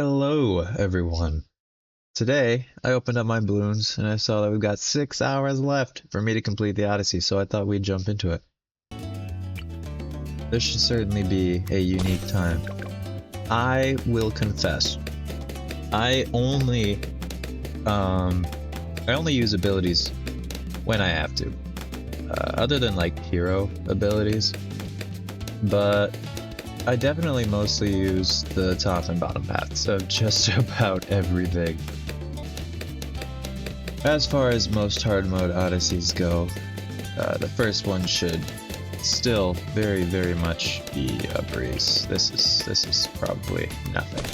Hello, everyone. Today, I opened up my balloons and I saw that we've got 6 hours left for me to complete the Odyssey, so I thought we'd jump into it. This should certainly be a unique time. I will confess, I only use abilities when I have to, other than like hero abilities, but I definitely mostly use the top and bottom paths of just about everything. As far as most hard mode Odysseys go, the first one should still very much be a breeze. This is probably nothing.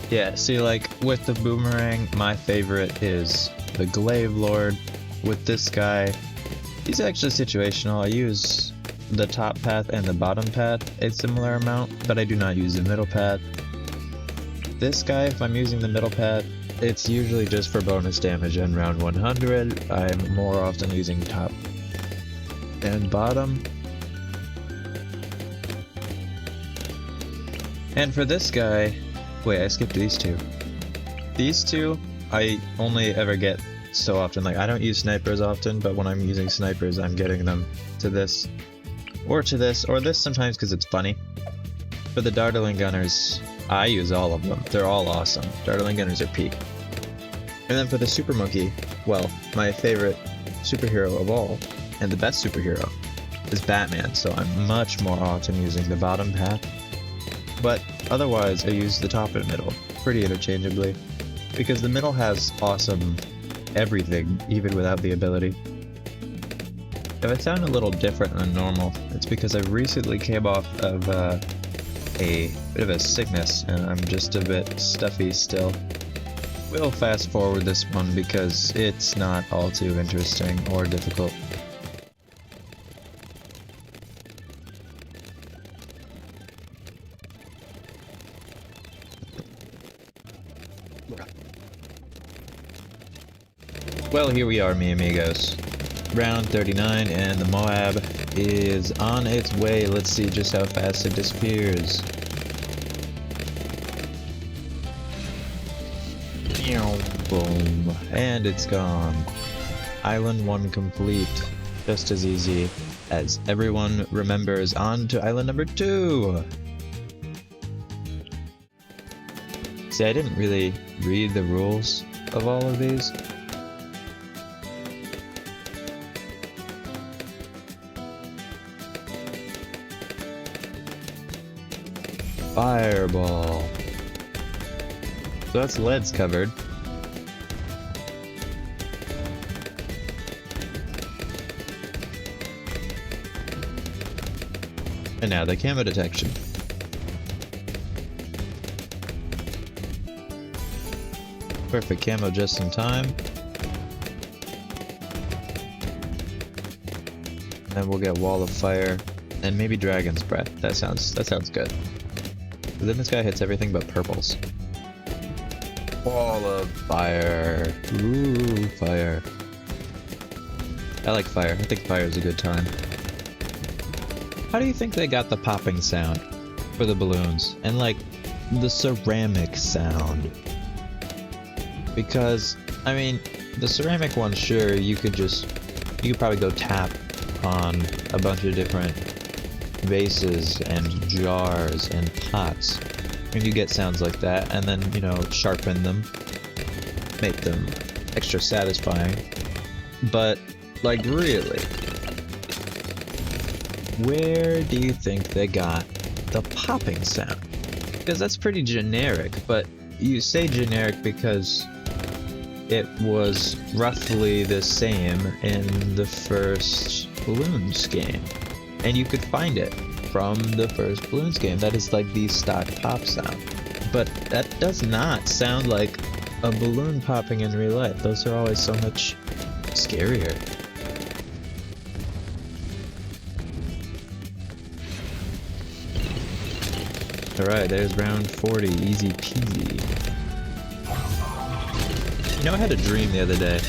Yeah, see, like with the boomerang, my favorite is the Glaive Lord. With this guy, he's actually situational. I use the top path and the bottom path a similar amount, but I do not use the middle path. This guy, if I'm using the middle path, it's usually just for bonus damage in round 100. I'm more often using top and bottom. And for this guy, wait, I skipped these two. These two, I only ever get so often. Like, I don't use snipers often, but when I'm using snipers, I'm getting them to this, or to this, or this sometimes because it's funny. For the Dartling Gunners, I use all of them. They're all awesome. Dartling Gunners are peak. And then for the Super Monkey, well, my favorite superhero of all, and the best superhero, is Batman, so I'm much more often using the bottom path. But otherwise, I use the top and middle pretty interchangeably, because the middle has awesome everything, even without the ability. If I sound a little different than normal, it's because I recently came off of a bit of a sickness, and I'm just a bit stuffy still. We'll fast forward this one because it's not all too interesting or difficult. Well, here we are, mi amigos. Round 39, and the Moab is on its way. Let's see just how fast it disappears. Boom. And it's gone. Island 1 complete. Just as easy as everyone remembers. On to island number 2! See, I didn't really read the rules of all of these. Fireball. So that's leads covered. And now the camo detection. Perfect camo just in time. And we'll get wall of fire and maybe dragon's breath. That sounds good. But then this guy hits everything but purples. Wall of fire. Ooh, fire. I like fire. I think fire is a good time. How do you think they got the popping sound for the balloons? And like, the ceramic sound? Because, I mean, the ceramic one, sure, you could probably go tap on a bunch of different vases and jars and pots, and you get sounds like that, and then, you know, sharpen them, make them extra satisfying. But, like, really, where do you think they got the popping sound? Because that's pretty generic, but you say generic because it was roughly the same in the first Balloons game. And you could find it from the first Balloons game. That is like the stock pop sound. But that does not sound like a balloon popping in real life. Those are always so much scarier. Alright, there's round 40. Easy peasy. You know, I had a dream the other day,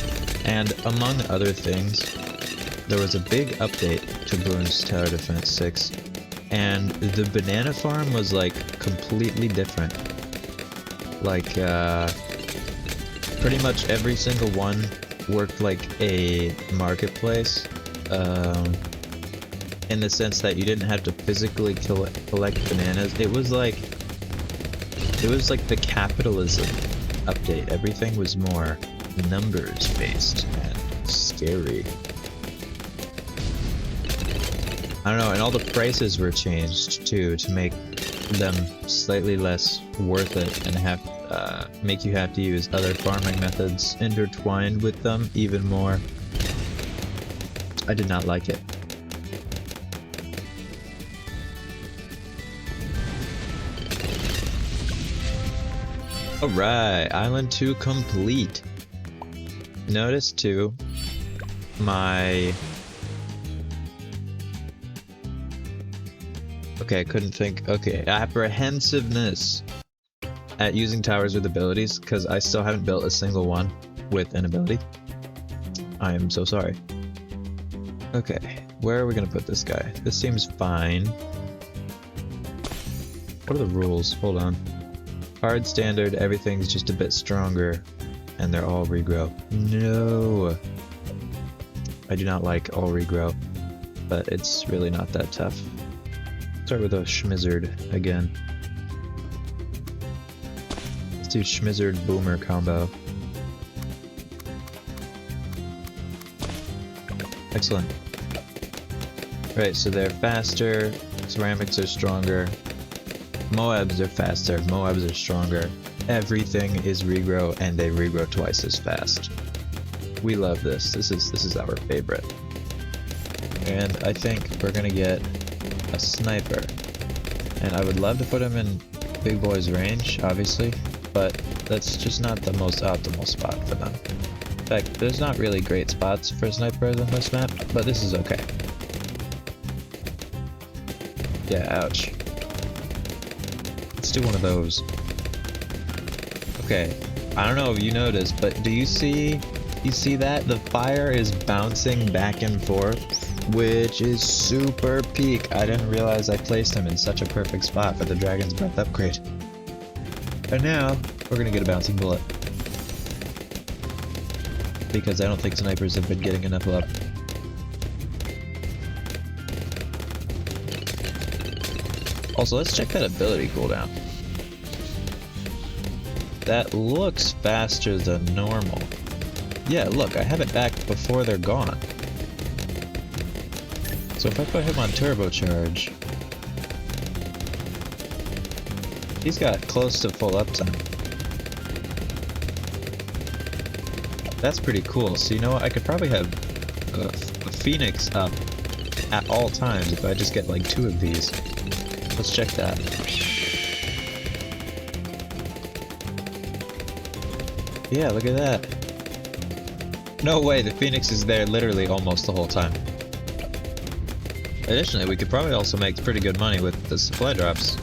and among other things, there was a big update to Bloons Tower Defense 6, and the banana farm was like completely different. Like, pretty much every single one worked like a marketplace, in the sense that you didn't have to physically collect bananas. It was like the capitalism update. Everything was more numbers based and scary. I don't know, and all the prices were changed too to make them slightly less worth it and have make you have to use other farming methods intertwined with them even more. I did not like it. Alright, Island 2 complete. Notice too, my... Okay, I couldn't think. Okay, apprehensiveness at using towers with abilities, because I still haven't built a single one with an ability. I am so sorry. Okay, where are we gonna put this guy? This seems fine. What are the rules? Hold on. Hard standard, everything's just a bit stronger, and they're all regrow. No! I do not like all regrow, but it's really not that tough. Start with a schmizzard again. Let's do schmizzard boomer combo. Excellent. Right, so they're faster, ceramics are stronger, Moabs are faster, Moabs are stronger. Everything is regrow, and they regrow twice as fast. We love this. This is our favorite. And I think we're gonna get a sniper. And I would love to put him in big boy's range, obviously, but that's just not the most optimal spot for them. In fact, there's not really great spots for snipers on this map, but this is okay. Yeah, ouch. Let's do one of those. Okay, I don't know if you noticed, but do you see that? The fire is bouncing back and forth, which is super peak. I didn't realize I placed him in such a perfect spot for the Dragon's Breath upgrade. And now, we're gonna get a bouncing bullet. Because I don't think snipers have been getting enough love. Also, let's check that ability cooldown. That looks faster than normal. Yeah, look, I have it back before they're gone. So if I put him on turbocharge, he's got close to full uptime. That's pretty cool. So you know what? I could probably have a Phoenix up at all times if I just get like 2 of these. Let's check that. Yeah, look at that. No way, the Phoenix is there literally almost the whole time. Additionally, we could probably also make pretty good money with the supply drops.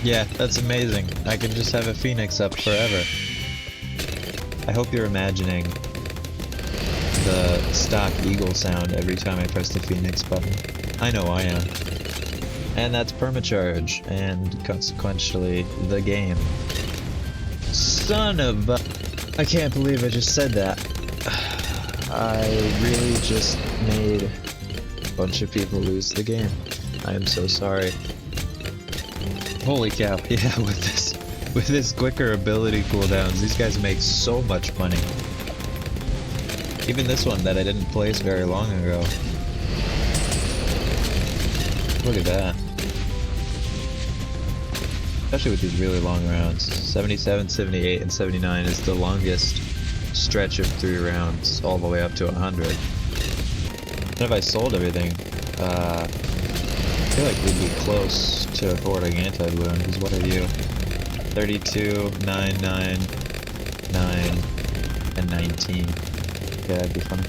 Yeah, that's amazing. I can just have a Phoenix up forever. I hope you're imagining the stock eagle sound every time I press the Phoenix button. I know I am. And that's permacharge, and consequentially, the game. Son of a... I can't believe I just said that. I really just made a bunch of people lose the game. I am so sorry. Holy cow, yeah, with this quicker ability cooldowns, these guys make so much money. Even this one that I didn't place very long ago. Look at that. Especially with these really long rounds. 77, 78, and 79 is the longest stretch of 3 rounds, all the way up to 100. And if I sold everything, I feel like we'd be close to affording anti-balloon, because what are you? 32, 9, 9, 9, and 19. Yeah, that'd be fun.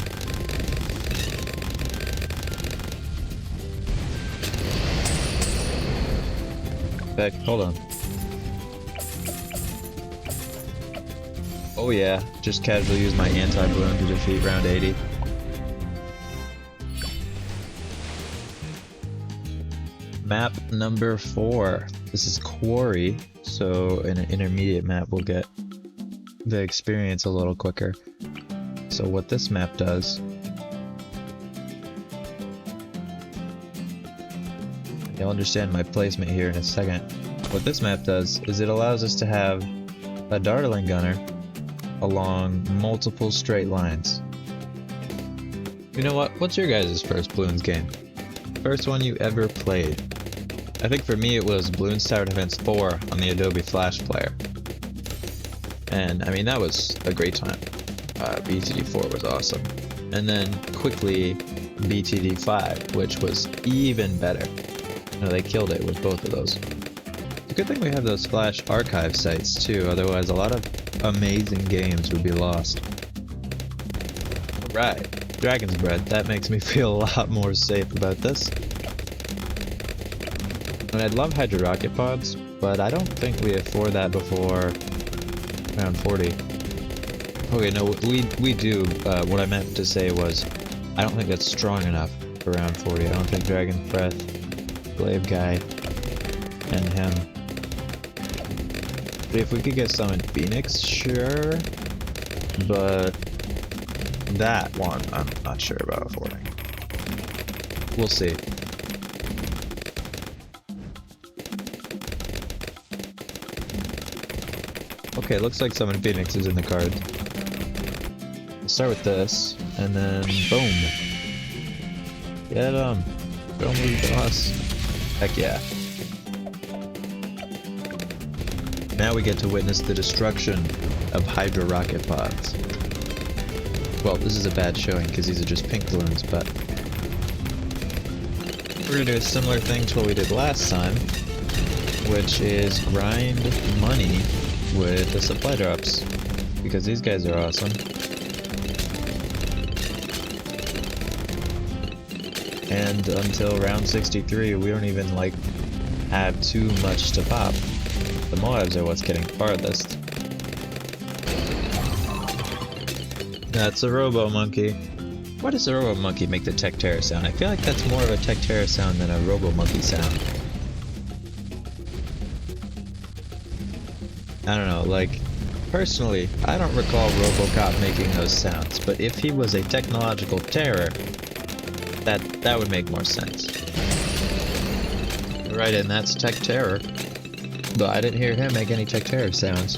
fact, hold on. Oh yeah, just casually use my anti-balloon to defeat round 80. Map number 4. This is Quarry, so in an intermediate map we'll get the experience a little quicker. So what this map does... You'll understand my placement here in a second. What this map does is it allows us to have a dartling gunner along multiple straight lines. You know what? What's your guys' first Bloons game? First one you ever played? I think for me it was Bloons Tower Defense 4 on the Adobe Flash player. And I mean, that was a great time. BTD4 was awesome. And then quickly BTD5, which was even better. No, they killed it with both of those. It's a good thing we have those Flash archive sites too, otherwise a lot of amazing games would be lost. Alright, Dragon's Breath, that makes me feel a lot more safe about this. And I'd love Hydro Rocket Pods, but I don't think we afford that before round 40. Okay, no, we do. What I meant to say was, I don't think that's strong enough for round 40. I don't think Dragon's Breath, Glaive Guy, and him. But if we could get some in Phoenix, sure. But that one, I'm not sure about affording. We'll see. Okay, looks like Summon Phoenix is in the cards. We'll start with this, and then boom. Get him. Go move boss. Heck yeah. Now we get to witness the destruction of Hydro Rocket Pods. Well, this is a bad showing because these are just pink balloons, but we're gonna do a similar thing to what we did last time, which is grind money with the supply drops, because these guys are awesome. And until round 63, we don't even like have too much to pop. The Moabs are what's getting farthest. That's a Robo Monkey. Why does a Robo Monkey make the Tech Terror sound? I feel like that's more of a Tech Terror sound than a Robo Monkey sound. I don't know, like, personally, I don't recall RoboCop making those sounds, but if he was a technological terror, that would make more sense. Right, and that's Tech Terror. But I didn't hear him make any Tech Terror sounds.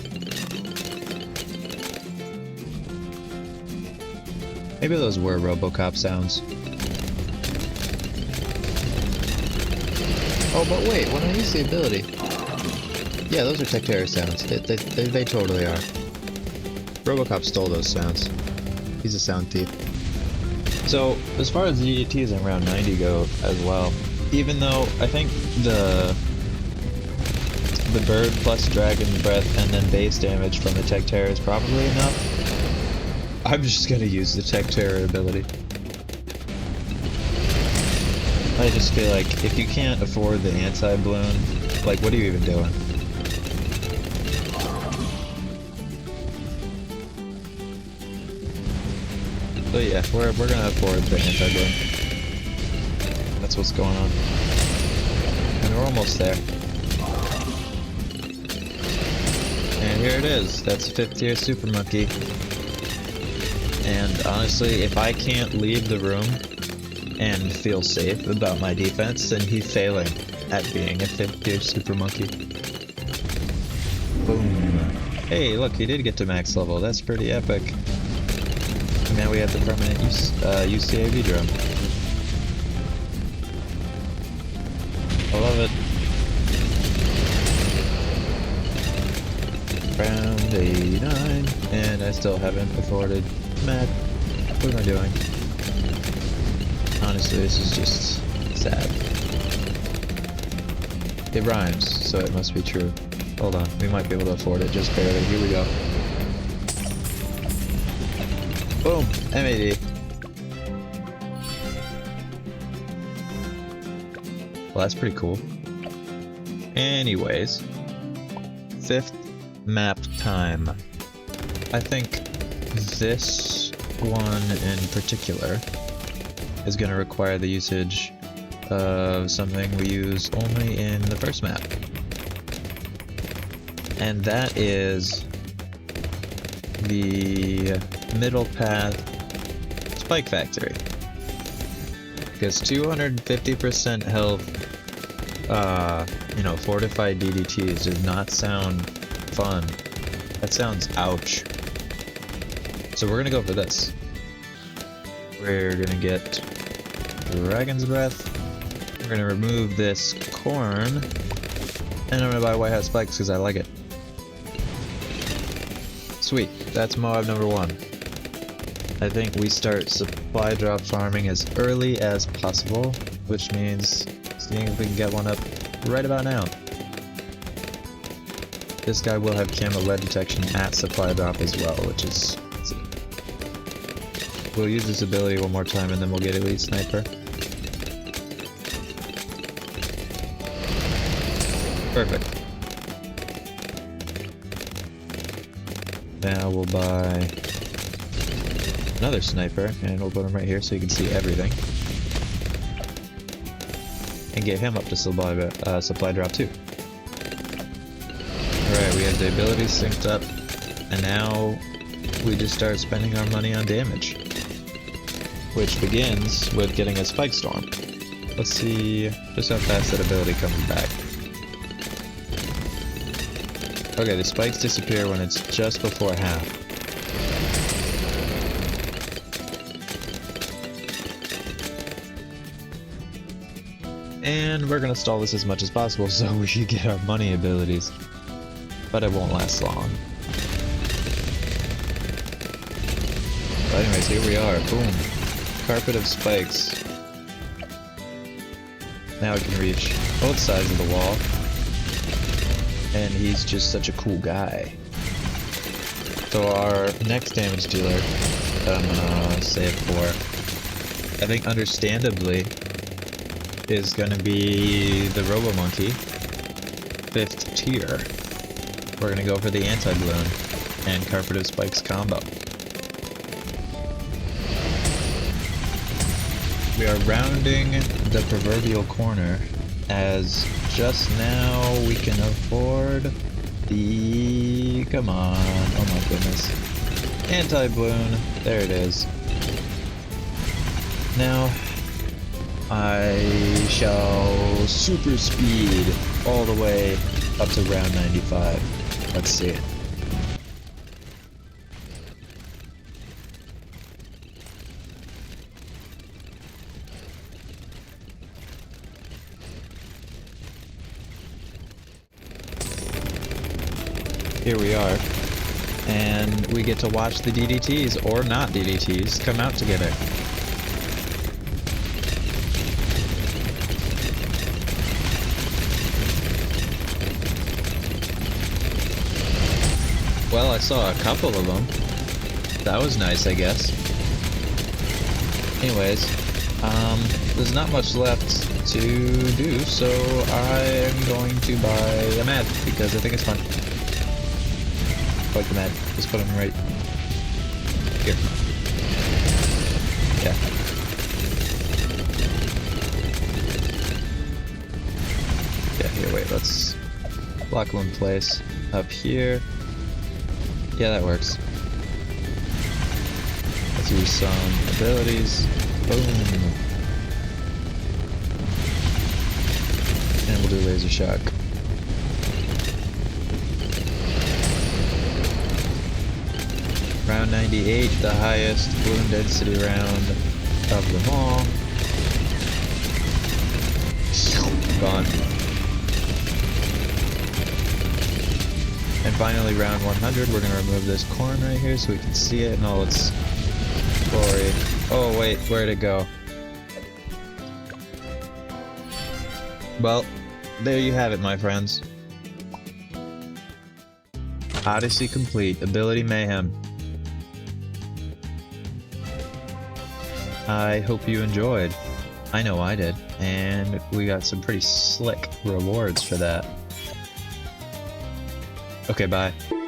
Maybe those were RoboCop sounds. Oh, but wait, when I use the ability... Yeah, those are Tech Terror sounds. They totally are. RoboCop stole those sounds. He's a sound thief. So, as far as the EDTs in round 90 go as well, even though I think the bird plus Dragon's Breath and then base damage from the Tech Terror is probably enough, I'm just gonna use the Tech Terror ability. I just feel like if you can't afford the anti-balloon, like, what are you even doing? So yeah, we're gonna afford the anti-balloon. That's what's going on. And we're almost there. And here it is. That's 5th tier Super Monkey. And honestly, if I can't leave the room and feel safe about my defense, then he's failing at being a 5th tier Super Monkey. Boom. Hey, look, he did get to max level. That's pretty epic. And now we have the permanent UCAV drum. I love it. Round 89, and I still haven't afforded Mad. What am I doing? Honestly, this is just sad. It rhymes, so it must be true. Hold on, we might be able to afford it just barely. Here we go. Boom! MAD. Well, that's pretty cool. Anyways, 5th map time. I think this one in particular is going to require the usage of something we use only in the first map. And that is the middle path spike factory. Because 250% health, you know, fortified DDTs does not sound fun. That sounds ouch. So we're gonna go for this. We're gonna get Dragon's Breath. We're gonna remove this corn. And I'm gonna buy White Hat Spikes because I like it. Sweet, that's Moab number 1. I think we start supply drop farming as early as possible, which means seeing if we can get one up right about now. This guy will have camo lead detection at supply drop as well, which is... We'll use this ability one more time and then we'll get Elite Sniper. Perfect. Now we'll buy another sniper, and we'll put him right here so you can see everything. And get him up to supply drop too. Alright, we have the abilities synced up, and now we just start spending our money on damage. Which begins with getting a Spike Storm. Let's see just how fast that ability comes back. Okay, the spikes disappear when it's just before half. And we're gonna stall this as much as possible so we can get our money abilities. But it won't last long. But anyways, here we are. Boom. Carpet of spikes. Now we can reach both sides of the wall. And he's just such a cool guy. So our next damage dealer that I'm gonna save for, I think understandably, is gonna be the Robo Monkey, 5th tier. We're gonna go for the Anti-Balloon and Carpet of Spikes combo. We are rounding the proverbial corner, as just now we can afford the... come on, oh my goodness. Anti-Balloon, there it is. Now, I shall super speed all the way up to round 95. Let's see it. Here we are, and we get to watch the DDTs, or not DDTs, come out together. Well, I saw a couple of them. That was nice, I guess. Anyways, there's not much left to do, so I am going to buy a Mad, because I think it's fun. Like the Mad. Just put him right here. Yeah. Yeah, here, wait, let's lock him in place. Up here. Yeah, that works. Let's use some abilities. Boom. And we'll do Laser Shock. Round 98, the highest balloon density round of them all. Gone. And finally, round 100, we're going to remove this corn right here so we can see it in all its glory. Oh wait, where'd it go? Well, there you have it, my friends. Odyssey complete, ability Mayhem. I hope you enjoyed. I know I did, and we got some pretty slick rewards for that. Okay, bye.